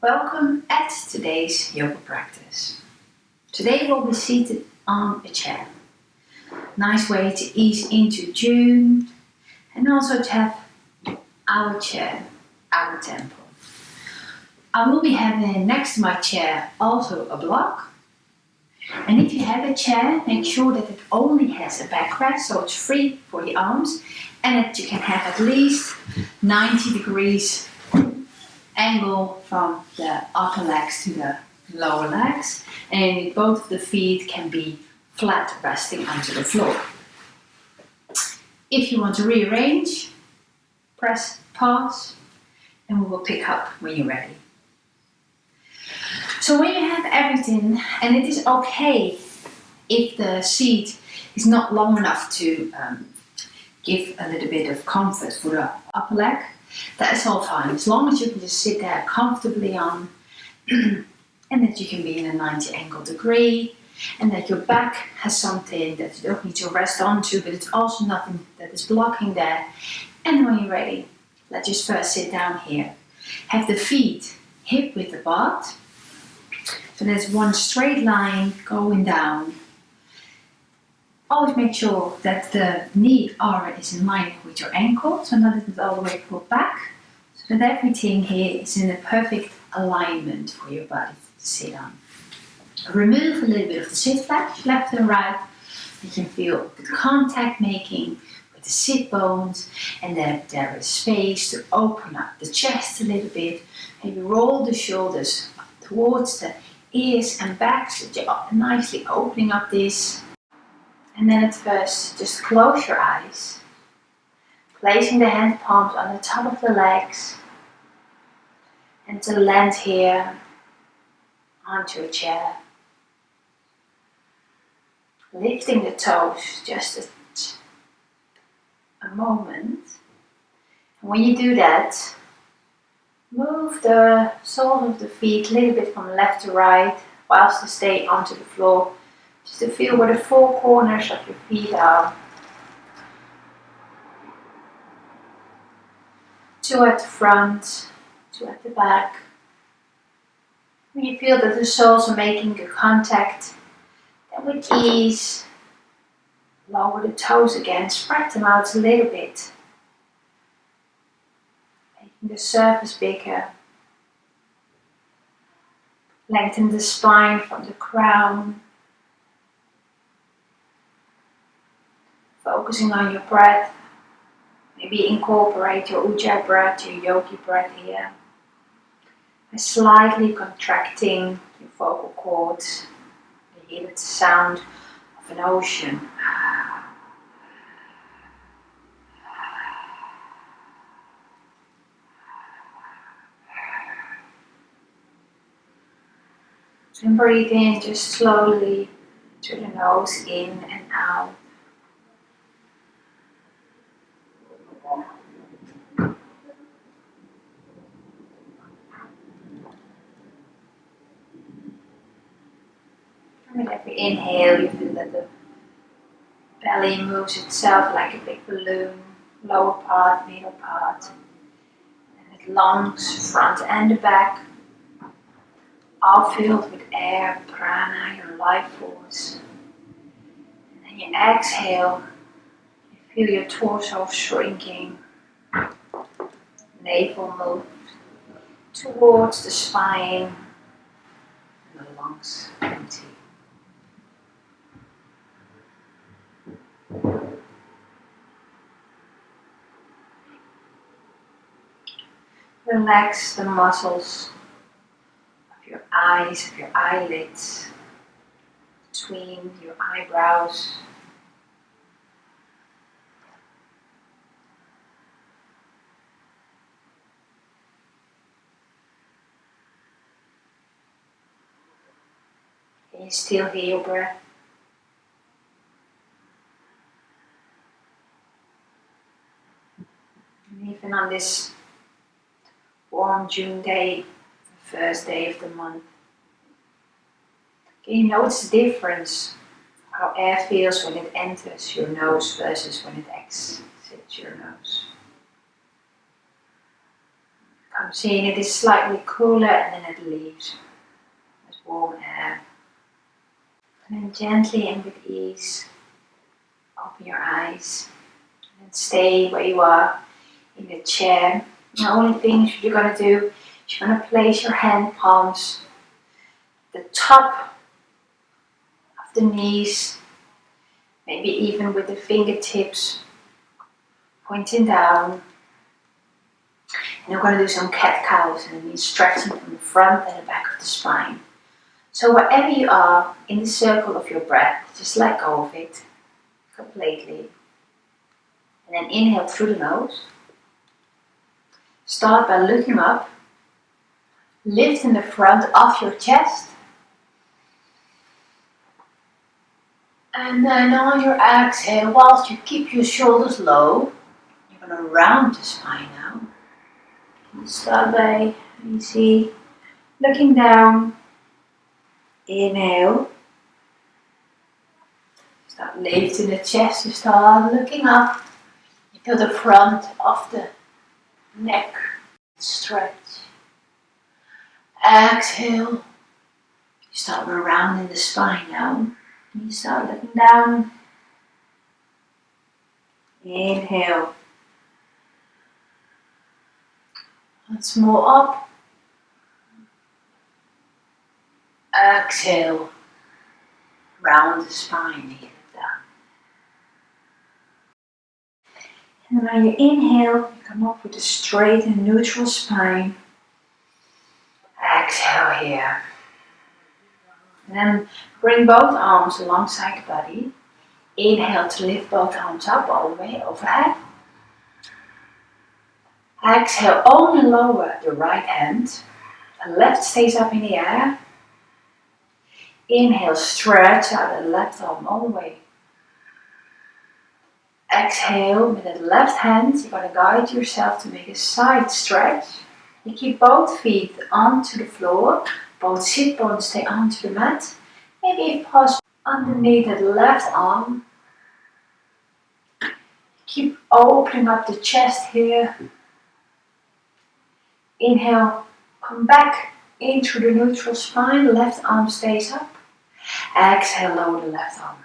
Welcome at today's yoga practice. Today we'll be seated on a chair. Nice way to ease into June and also to have our chair, our temple. I will be having next to my chair also a block. And if you have a chair, make sure that it only has a backrest, so it's free for the arms, and that you can have at least 90 degrees angle from the upper legs to the lower legs, and both of the feet can be flat resting onto the floor. If you want to rearrange, press pause and we will pick up when you're ready. So when you have everything, and it is okay if the seat is not long enough to give a little bit of comfort for the upper leg, that is all fine, as long as you can just sit there comfortably on and that you can be in a 90 angle degree and that your back has something that you don't need to rest onto, but it's also nothing that is blocking that. And when you're ready, let's just first sit down here. Have the feet hip width apart. So there's one straight line going down. Always make sure that the knee area is in line with your ankle, so not that it's all the way pulled back, so that everything here is in a perfect alignment for your body to sit on. Remove a little bit of the sit flex, left and right. You can feel the contact making with the sit bones, and that there is space to open up the chest a little bit. Maybe roll the shoulders towards the ears and back, so you're nicely opening up this. And then at first, just close your eyes, placing the hand palms on the top of the legs, and to land here onto a chair. Lifting the toes just a moment. And when you do that, move the soles of the feet a little bit from left to right, whilst they stay onto the floor. Just to feel where the four corners of your feet are. Two at the front, two at the back. When you feel that the soles are making good contact, then with ease, lower the toes again, spread them out a little bit. Making the surface bigger. Lengthen the spine from the crown. Focusing on your breath, maybe incorporate your ujjayi breath, your yogi breath here. By slightly contracting your vocal cords, you hear the sound of an ocean. And breathe in just slowly through the nose, in and out. With every inhale, you feel that the belly moves itself like a big balloon, lower part, middle part, and it lungs, front and the back, all filled with air, prana, your life force. And then you exhale, you feel your torso shrinking, navel moves towards the spine, and the lungs empty. Relax the muscles of your eyes, of your eyelids, between your eyebrows. Can you still hear your breath? And even on this warm June day, the first day of the month, can you notice the difference? How air feels when it enters your nose versus when it exits your nose. comes in, it is slightly cooler and then it leaves. There's warm air. And then gently and with ease, open your eyes and stay where you are in the chair. The only thing you're going to do is you're going to place your hand palms at the top of the knees, maybe even with the fingertips pointing down. And we're going to do some cat-cows, and it means stretching from the front and the back of the spine. So wherever you are in the circle of your breath, just let go of it completely. And then inhale through the nose. Start by looking up, lifting the front of your chest. And then on your exhale, whilst you keep your shoulders low, you're going to round the spine now. Start by, easy, looking down. Inhale. Start lifting the chest, you start looking up. You feel the front of the neck stretch. Exhale. You start rounding the spine now. You start looking down. Inhale. Once more up. Exhale. Round the spine here down. And when you inhale, you come up with a straight and neutral spine. Exhale here. And then bring both arms alongside the body. Inhale to lift both arms up all the way overhead. Exhale, only lower the right hand. The left stays up in the air. Inhale, stretch out the left arm all the way. Exhale, with the left hand, you're going to guide yourself to make a side stretch. You keep both feet onto the floor. Both sit bones stay onto the mat. Maybe if possible, underneath the left arm. Keep opening up the chest here. Inhale, come back into the neutral spine. Left arm stays up. Exhale, lower the left arm.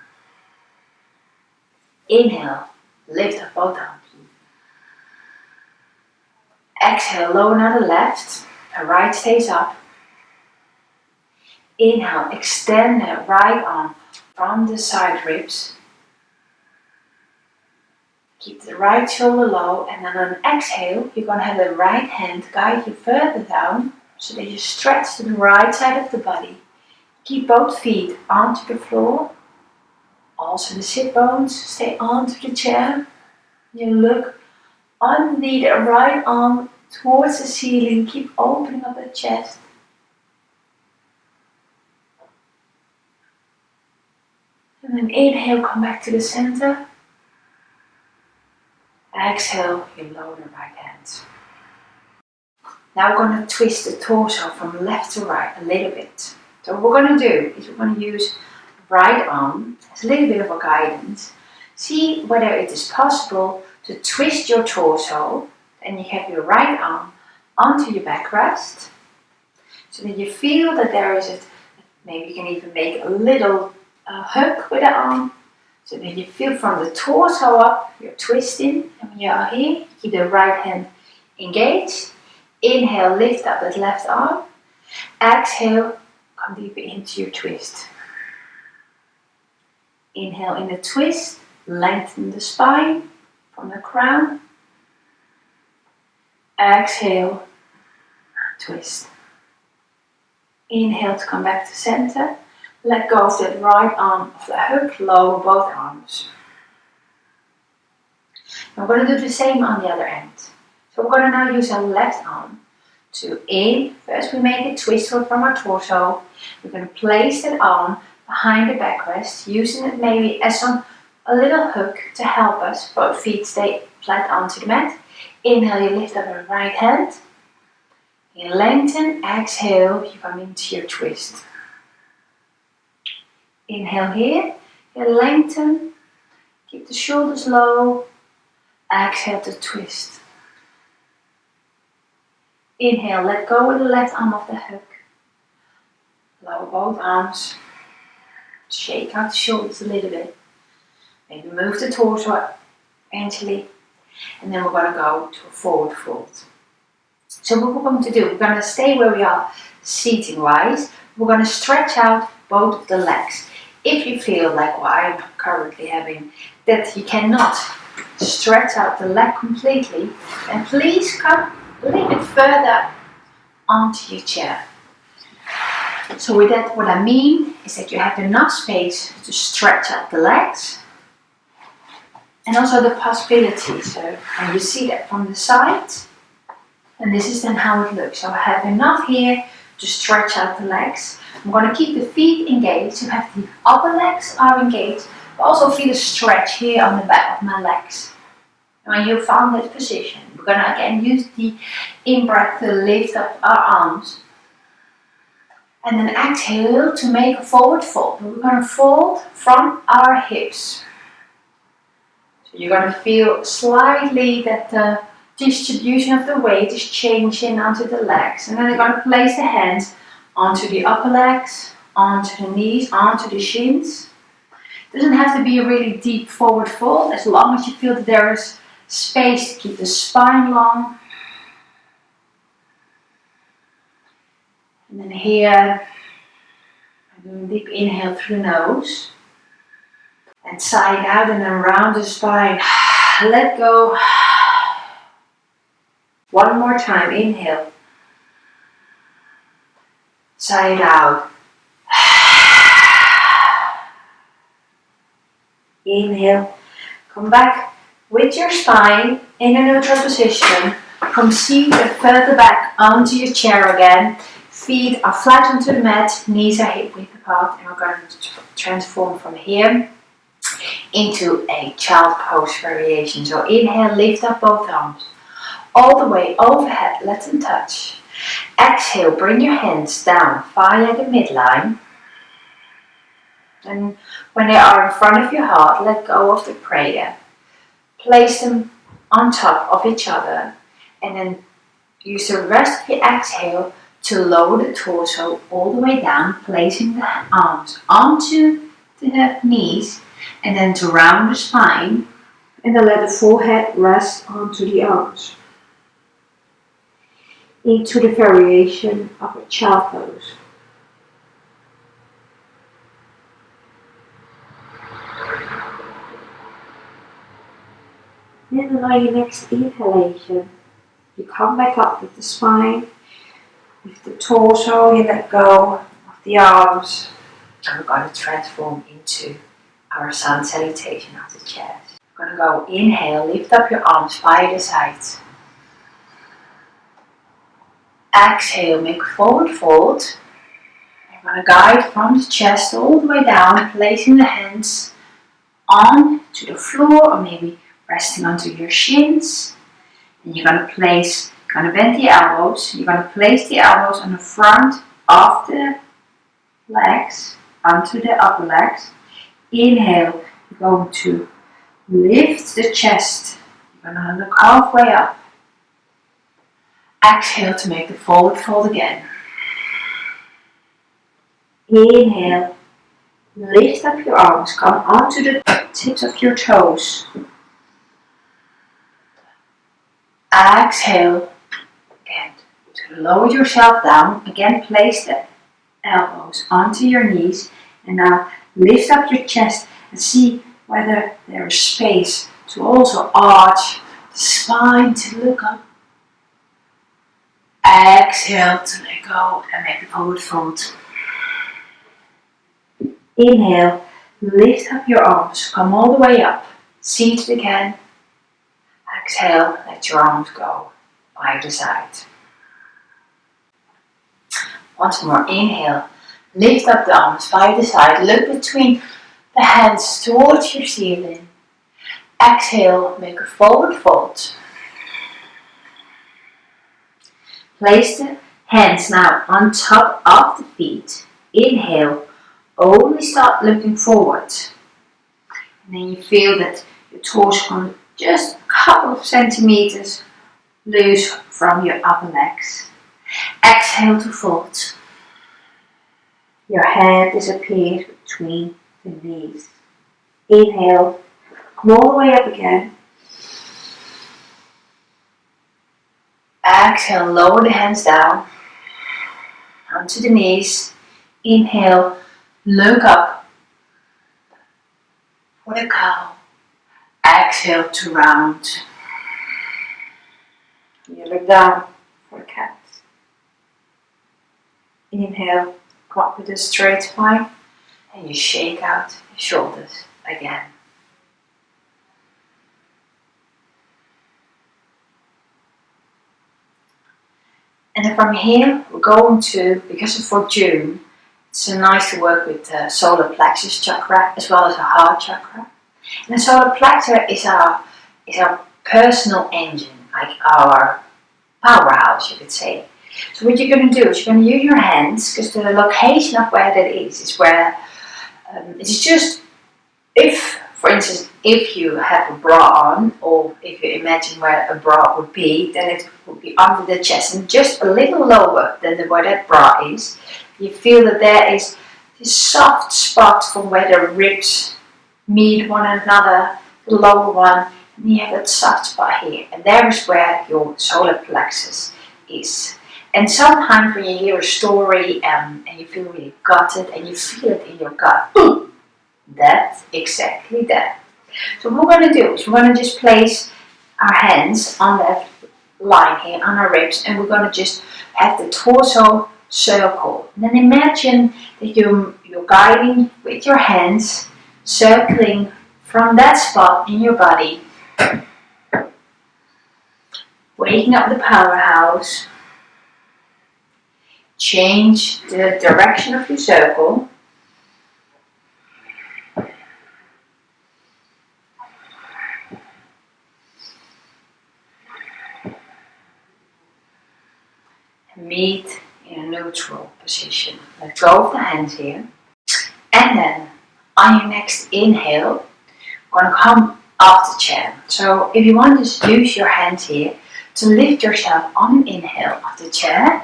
Inhale, lift up both arms. Exhale, lower now the left. The right stays up. Inhale, extend the right arm from the side ribs. Keep the right shoulder low, and then on exhale, you're going to have the right hand guide you further down so that you stretch to the right side of the body. Keep both feet onto the floor. Also the sit bones stay onto the chair. You look underneath the right arm towards the ceiling. Keep opening up the chest. And then inhale, come back to the center. Exhale, you lower the right hand. Now we're going to twist the torso from left to right a little bit. So what we're going to do is we're going to use the right arm as a little bit of a guidance. See whether it is possible to twist your torso, and you have your right arm onto your backrest. So that you feel that there is maybe you can even make a little hook with the arm. So that you feel from the torso up, you're twisting. And when you are here, keep the right hand engaged. Inhale, lift up that left arm. Exhale, come deeper into your twist. Inhale in the twist, lengthen the spine from the crown. Exhale, twist. Inhale to come back to center. Let go of that right arm of the hook, lower both arms. Now we're going to do the same on the other end. So we're going to now use our left arm to in. First we make a twist from our torso. We're going to place that arm behind the backrest, using it maybe as a little hook to help us. Both feet stay flat onto the mat. Inhale, you lift up your right hand. You lengthen, exhale, you come into your twist. Inhale here, you lengthen, keep the shoulders low, exhale to twist. Inhale, let go with the left arm of the hook. Lower both arms. Shake out the shoulders a little bit. Maybe move the torso gently. And then we're going to go to a forward fold. So what we're going to do, we're going to stay where we are seating wise. We're going to stretch out both of the legs. If you feel like what I'm currently having, that you cannot stretch out the leg completely, then please come a little bit further onto your chair. So with that, what I mean is that you have enough space to stretch out the legs and also the possibility. So when you see that from the side, and this is then how it looks. So I have enough here to stretch out the legs. I'm going to keep the feet engaged. So have the upper legs are engaged, but also feel a stretch here on the back of my legs. And when you found that position, we're going to again use the in-breath to lift up our arms. And then exhale to make a forward fold. We're going to fold from our hips. So you're going to feel slightly that the distribution of the weight is changing onto the legs. And then you're going to place the hands onto the upper legs, onto the knees, onto the shins. It doesn't have to be a really deep forward fold, as long as you feel that there is space to keep the spine long. And then here, I'm doing a deep inhale through the nose. And sigh out and then round the spine. Let go. One more time, inhale. Sigh it out. Inhale. Come back with your spine in a neutral position. From seat and further back onto your chair again. Feet are flat onto the mat, knees are hip width apart, and we're going to transform from here into a child pose variation. So inhale, lift up both arms, all the way overhead, let them touch. Exhale, bring your hands down via the midline. And when they are in front of your heart, let go of the prayer. Place them on top of each other, and then use the rest of your exhale to lower the torso all the way down, placing the arms onto the knees, and then to round the spine, and then let the forehead rest onto the arms. Into the variation of a child pose. And then on your next inhalation, you come back up with the spine. With the torso, you let go of the arms, and we're going to transform into our sun salutation of the chest. We're going to go inhale, lift up your arms via the sides. Exhale, make a forward fold. You're going to guide from the chest all the way down, placing the hands on to the floor or maybe resting onto your shins. And you're going to bend the elbows. You're going to place the elbows on the front of the legs, onto the upper legs. Inhale, you're going to lift the chest. You're going to look halfway up. Exhale to make the forward fold again. Inhale, lift up your arms, come onto the tips of your toes. Exhale, again, to lower yourself down. Again, place the elbows onto your knees. And now lift up your chest and see whether there is space to also arch the spine to look up. Exhale to let go and make the forward fold. Inhale, lift up your arms, come all the way up, seated again. Exhale, let your arms go by the side. Once more, inhale, lift up the arms by the side, look between the hands towards your ceiling. Exhale, make a forward fold. Place the hands now on top of the feet. Inhale, only start looking forward. And then you feel that your torso comes just a couple of centimeters loose from your upper legs. Exhale to fold. Your hand disappears between the knees. Inhale, come all the way up again. Exhale, lower the hands down onto the knees. Inhale, look up for the cow. Exhale to round. You look down for the cat. Inhale, come up with a straight spine. And you shake out the shoulders again. And then from here, we're going to, because it's for June, it's so nice to work with the solar plexus chakra as well as the heart chakra. And the solar plexus is our personal engine, like our powerhouse, you could say. So what you're going to do is you're going to use your hands, because the location of where that is where it's just, if, for instance, if you have a bra on, or if you imagine where a bra would be, then it would be under the chest and just a little lower than where that bra is. You feel that there is this soft spot from where the ribs meet one another, the lower one, and you have that soft spot here. And there is where your solar plexus is. And sometimes when you hear a story and you feel really gutted and you feel it in your gut, that's exactly that. So what we're going to do is we're going to just place our hands on that line here, on our ribs, and we're going to just have the torso circle. And then imagine that you're guiding with your hands, circling from that spot in your body, waking up the powerhouse. Change the direction of your circle. Meet in a neutral position. Let go of the hands here. And then on your next inhale, we're going to come off the chair. So if you want to just use your hands here to lift yourself on an inhale off the chair,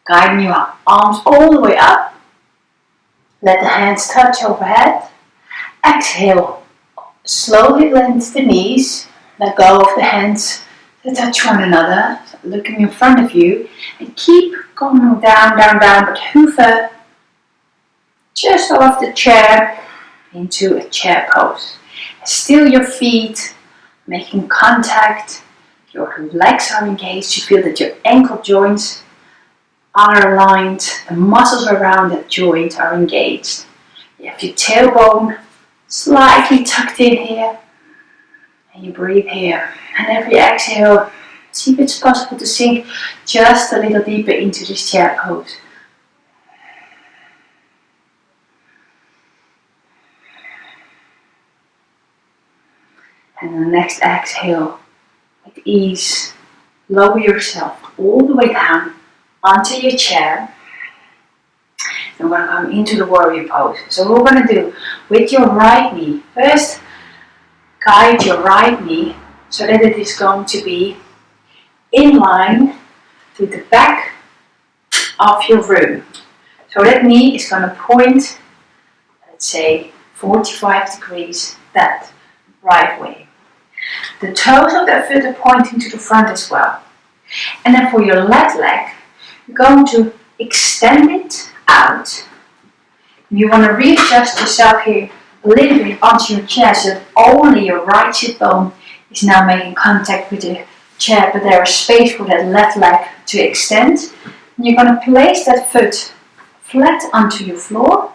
guiding your arms all the way up. Let the hands touch overhead. Exhale, slowly bend the knees. Let go of the hands that touch one another. So looking in front of you. And keep going down, down, down, but hover just off the chair into a chair pose. Still your feet making contact. Your legs are engaged. You feel that your ankle joints are aligned, the muscles around that joint are engaged. You have your tailbone slightly tucked in here, and you breathe here. And every exhale, see if it's possible to sink just a little deeper into this chair pose. And the next exhale, with ease, lower yourself all the way down onto your chair. And we're going to come into the warrior pose. So what we're going to do with your right knee, first guide your right knee so that it is going to be in line with the back of your room. So that knee is going to point, let's say 45 degrees that right way. The toes of that foot are pointing to the front as well. And then for your left leg, you're going to extend it out. You want to readjust yourself here a little bit onto your chair so that only your right sit bone is now making contact with the chair, but there is space for that left leg to extend. And you're going to place that foot flat onto your floor,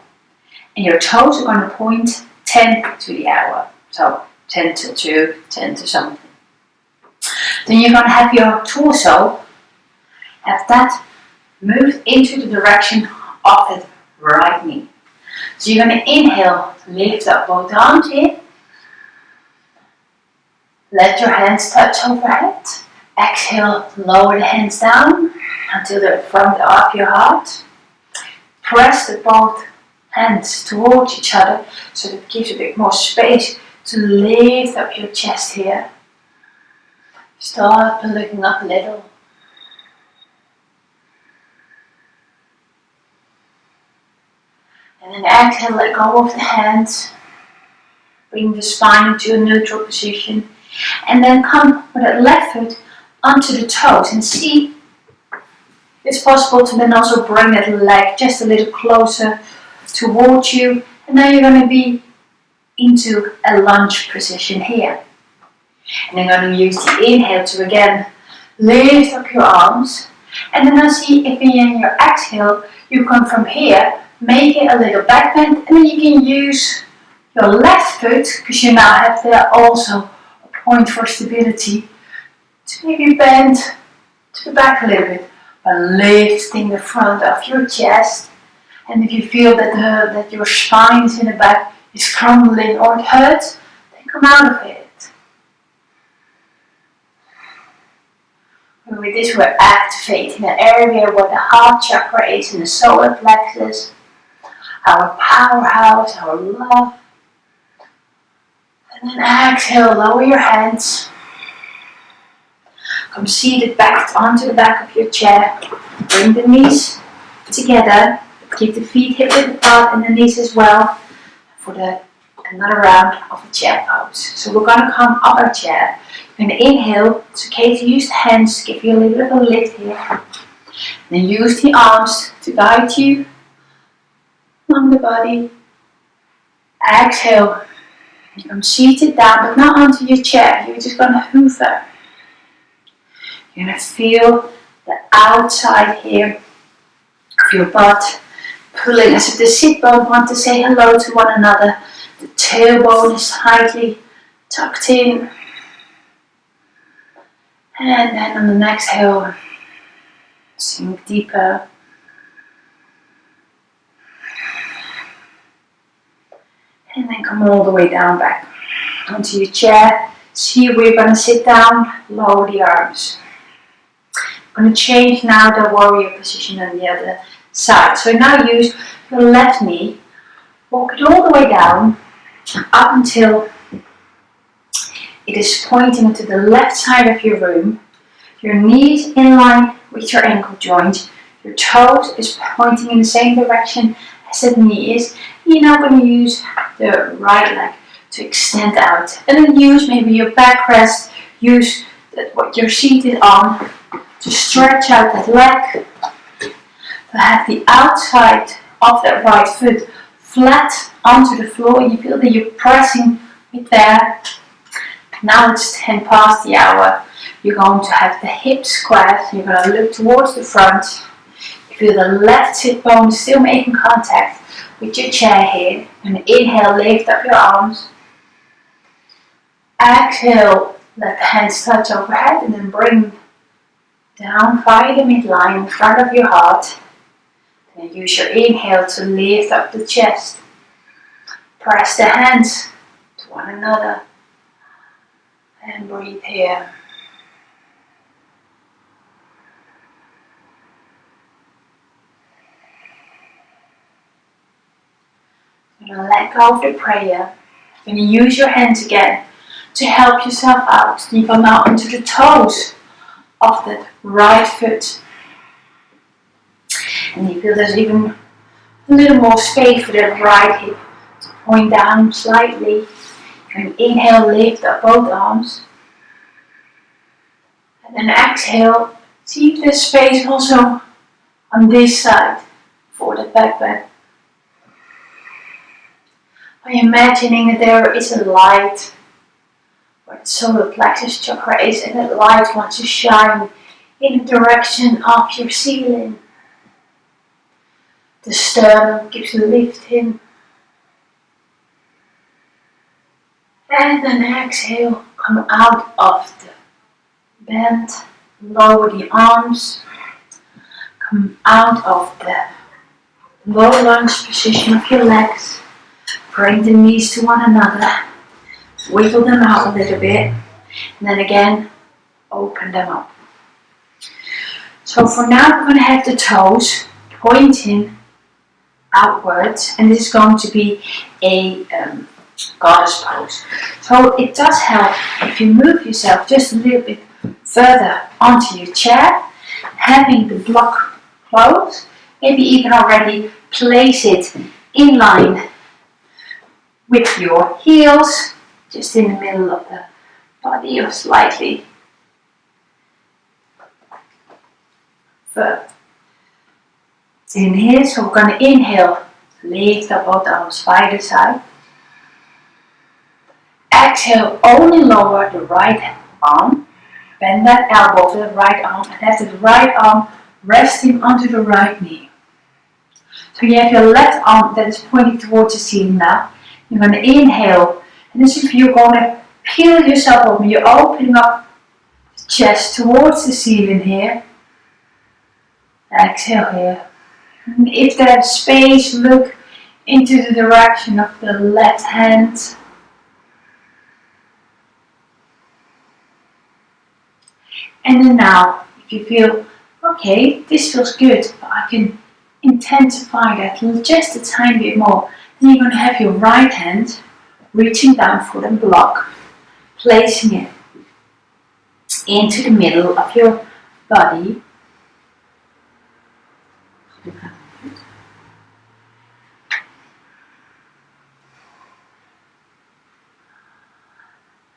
and your toes are going to point 10 to the hour. So 10 to 2, 10 to something. Then you're going to have your torso, have that move into the direction of that right knee. So you're going to inhale, lift up both arms here. Let your hands touch overhead. Exhale, lower the hands down until the front of your heart. Press the both hands towards each other so that it gives a bit more space to lift up your chest here. Start looking up a little. And then exhale, let go of the hands. Bring the spine into a neutral position. And then come with that left foot onto the toes. And see, it's possible to then also bring that leg just a little closer towards you. And now you're going to be into a lunge position here. And I'm going to use the inhale to again lift up your arms. And then I see if in your exhale, you come from here, make it a little back bend. And then you can use your left foot, because you now have there also a point for stability, to maybe bend to the back a little bit by lifting the front of your chest. And if you feel that that your spine is in the back, is crumbling or it hurts, then come out of it. And with this we're activating an area where the heart chakra is in the solar plexus, our powerhouse, our love. And then exhale, lower your hands. Come seated back onto the back of your chair. Bring the knees together. Keep the feet hip width apart and the knees as well for another round of a chair pose. So we're going to come up our chair. You're going to inhale. It's okay to use the hands to give you a little bit of a lift here. Then use the arms to guide you along the body. Exhale. You come seated down, but not onto your chair. You're just going to hover. You're going to feel the outside here of your butt pulling as if the sit bone wants to say hello to one another. The tailbone is tightly tucked in. And then on the exhale, sink deeper. And then come all the way down back onto your chair. See, we're going to sit down, lower the arms. I'm going to change now the warrior position on the other side. So now use your left knee, walk it all the way down, up until it is pointing to the left side of your room. Your knees in line with your ankle joint. Your toes is pointing in the same direction as the knee is. You're now going to use the right leg to extend out. And then use maybe your backrest. Use what you're seated on to stretch out that leg. To have the outside of that right foot flat onto the floor. You feel that you're pressing it there. Now it's 10 past the hour. You're going to have the hips squared. You're going to look towards the front. You feel the left sit bone still making contact with your chair here. And inhale, lift up your arms. Exhale, let the hands touch overhead and then bring down via the midline in front of your heart. And use your inhale to lift up the chest. Press the hands to one another. And breathe here. You're going to let go of the prayer. You're going to use your hands again to help yourself out. You go now into the toes of the right foot. And you feel there's even a little more space for that right hip to point down slightly. And inhale, lift up both arms. And then exhale, see if there's space also on this side for the back bend. By imagining that there is a light where the solar plexus chakra is, and that light wants to shine in the direction of your ceiling. The sternum keeps lifting. And then exhale, come out of the bend, lower the arms, come out of the low lunge position of your legs, bring the knees to one another, wiggle them out a little bit, and then again, open them up. So for now, we're going to have the toes pointing outwards, and this is going to be a goddess pose. So it does help if you move yourself just a little bit further onto your chair, having the block closed, maybe even already place it in line with your heels, just in the middle of the body or slightly further in here. So we're going to inhale, lift up both arms by the side. Exhale, only lower the right arm. Bend that elbow to the right arm and have the right arm resting onto the right knee. So you have your left arm that is pointing towards the ceiling now. You're going to inhale, and as if you're going to peel yourself open. You're opening up the chest towards the ceiling here. Exhale here. And if there's space, look into the direction of the left hand. And then now, if you feel, okay, this feels good, but I can intensify that just a tiny bit more, then you're going to have your right hand reaching down for the block, placing it into the middle of your body.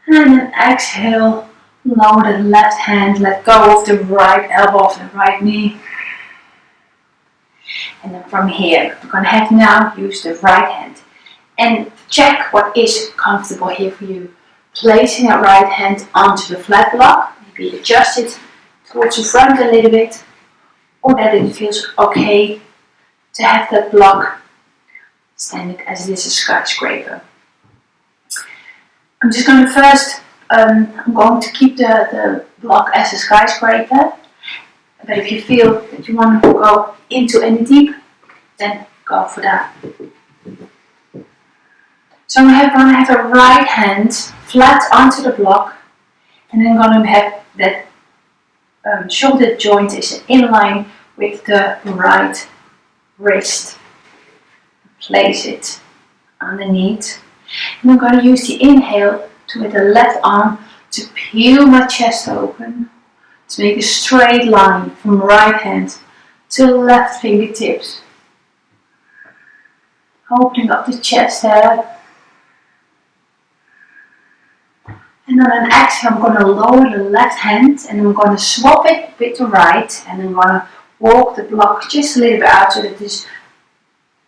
And then exhale, lower the left hand, let go of the right elbow of the right knee. And then from here, we're going to have now use the right hand. And check what is comfortable here for you. Placing that right hand onto the flat block, maybe adjust it towards the front a little bit, or that it feels okay to have that block standing as it is a skyscraper. I'm just going to first, I'm going to keep the block as a skyscraper, but if you feel that you want to go into any deep, then go for that. So I'm going to have a right hand flat onto the block, and then I'm going to have that shoulder joint is in line with the right wrist. Place it underneath. And I'm going to use the inhale with the left arm to peel my chest open, to make a straight line from right hand to left fingertips. Opening up the chest there. And then on exhale, I'm going to lower the left hand and I'm going to swap it with the right, and I'm going to walk the block just a little bit out so that it is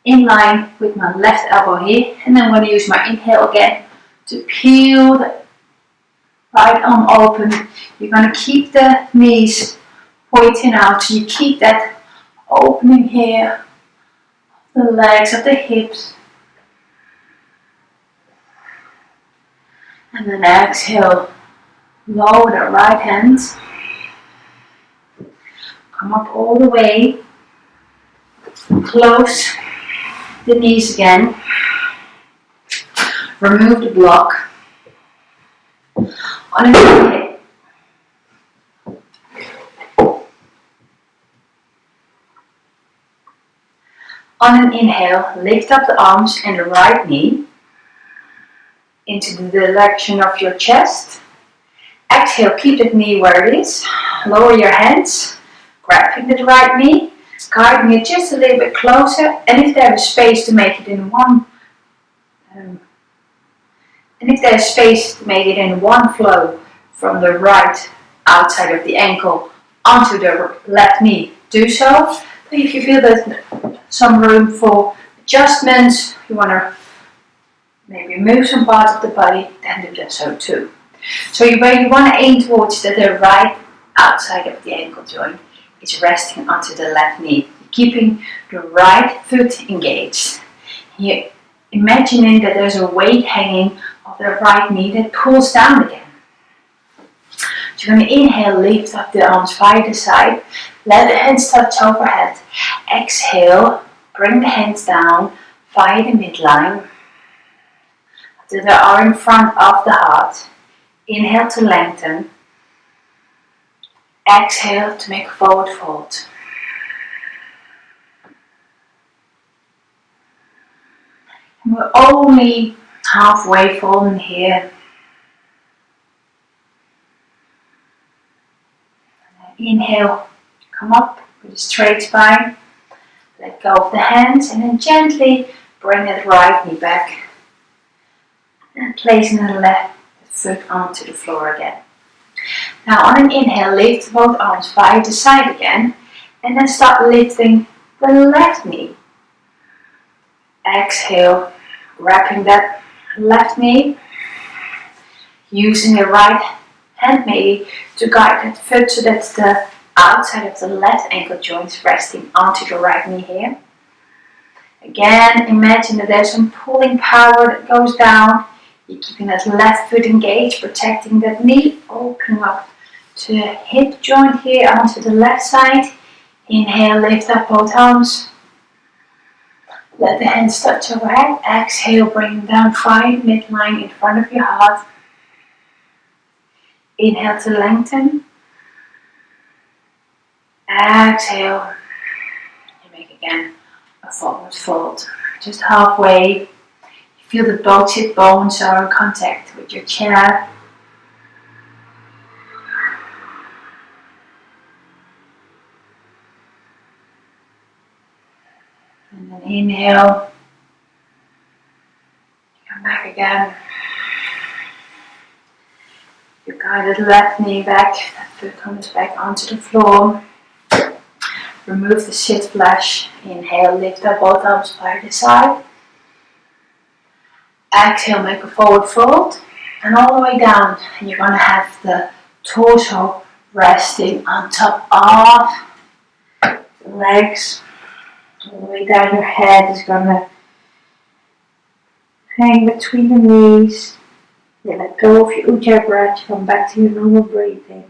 in line with my left elbow here. And then I'm going to use my inhale again to peel the right arm open. You're going to keep the knees pointing out, so you keep that opening here, the legs, of the hips. And then exhale, lower the right hand, come up all the way, close the knees again, remove the block. On an inhale, lift up the arms and the right knee into the direction of your chest. Exhale, keep that knee where it is. Lower your hands, grabbing the right knee, guiding it just a little bit closer. And if there is space to make it in one, flow from the right outside of the ankle onto the left knee, do so. But if you feel there's some room for adjustments, you want to maybe move some parts of the body, then do that so too. So where you want to aim towards that the right outside of the ankle joint is resting onto the left knee, keeping the right foot engaged. You're imagining that there's a weight hanging of the right knee that pulls down again. So you're going to inhale, lift up the arms by the side, let the hands touch overhead. Exhale, bring the hands down via the midline that they are in front of the heart. Inhale to lengthen. Exhale to make a forward fold. And we're only halfway fallen here. Inhale, come up with a straight spine. Let go of the hands and then gently bring that right knee back. And placing the left foot onto the floor again. Now on an inhale, lift both arms by the side again. And then start lifting the left knee. Exhale, wrapping that left knee. Using the right hand maybe to guide that foot so that the outside of the left ankle joint is resting onto the right knee here. Again, imagine that there's some pulling power that goes down. You're keeping that left foot engaged, protecting that knee, opening up to the hip joint here onto the left side. Inhale, lift up both arms. Let the hands touch overhead. Exhale, bring them down, find midline in front of your heart. Inhale to lengthen. Exhale. You make again a forward fold. Just halfway. You feel that both hip bones are in contact with your chair. And then inhale. Come back again. You guide the left knee back, that foot comes back onto the floor. Remove the sit flash. Inhale, lift up both arms by the side. Exhale, make a forward fold. And all the way down. And you're going to have the torso resting on top of the legs. All the way down, your head is going to hang between the knees. Then let go of your ujjayi breath, come back to your normal breathing.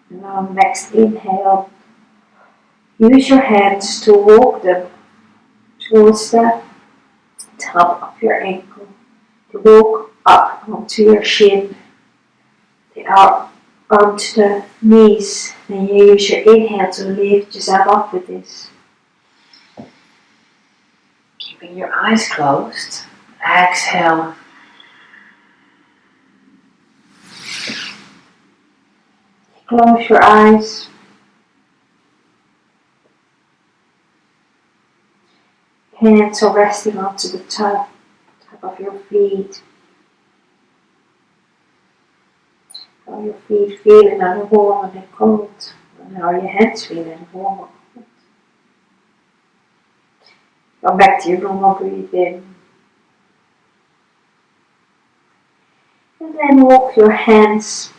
Now next inhale, use your hands to walk them towards the top of your ankle, to walk up onto your shin. They are onto the knees. Then you use your inhale to lift yourself up with this. Keeping your eyes closed. Exhale. Close your eyes. Hands are resting onto the top of your feet. Are your feet feeling either warm and cold? And are your hands feeling warm or cold? Come back to your normal breathing. And then walk your hands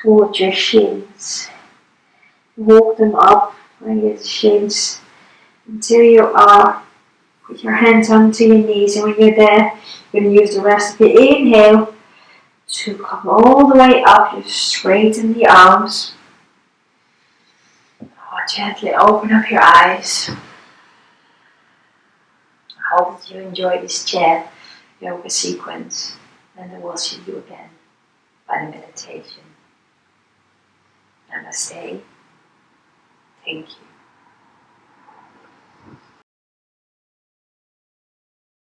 towards your shins. Walk them up by your shins until you are with your hands onto your knees. And when you're there, you're going to use the rest of your inhale to come all the way up. You straighten the arms. Gently open up your eyes. I hope that you enjoy this chair yoga sequence, and I will see you again by the meditation. Namaste. Thank you.